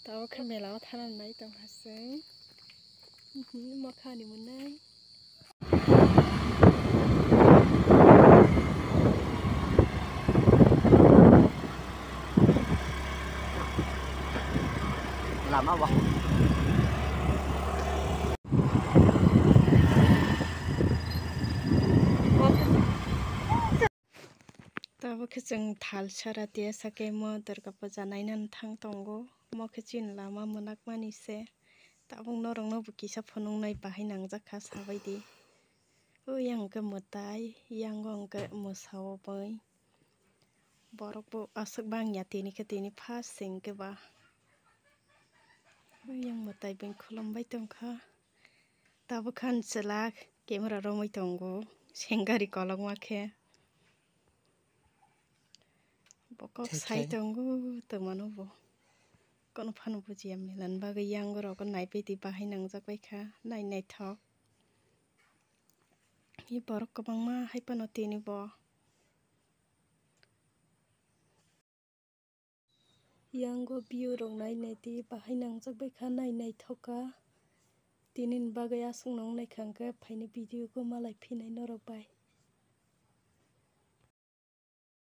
Tao kan melaw thanan nai tong haseng. Makhani munai. Lama ba? Tao keceng thal sara dia sake mo durga puja nainan thang tongo mo kecin lama munak manise tabung norong no bukisa phonung nai bahai nangjaka sabai di yang ke mutai yang gong ke musau boy borok bo asuk bang ya tini ke tini phas sing ke ba yang mutai beng khulum bai tongkha tabo khan selak camera romoi tongo sengari kolong makhe bokok sai tongo temano bo kono phano bujiya milan bagai yang ro ko nai pe ti bahai nangjak bai kha nai nai thok hi borok kabang ma hai pano tini bo yang go view rong nai nai ti bahai nangjak bai kha nai nai thoka tinin bagai asung nong nai khangke phaini video ko malai phinai norok bai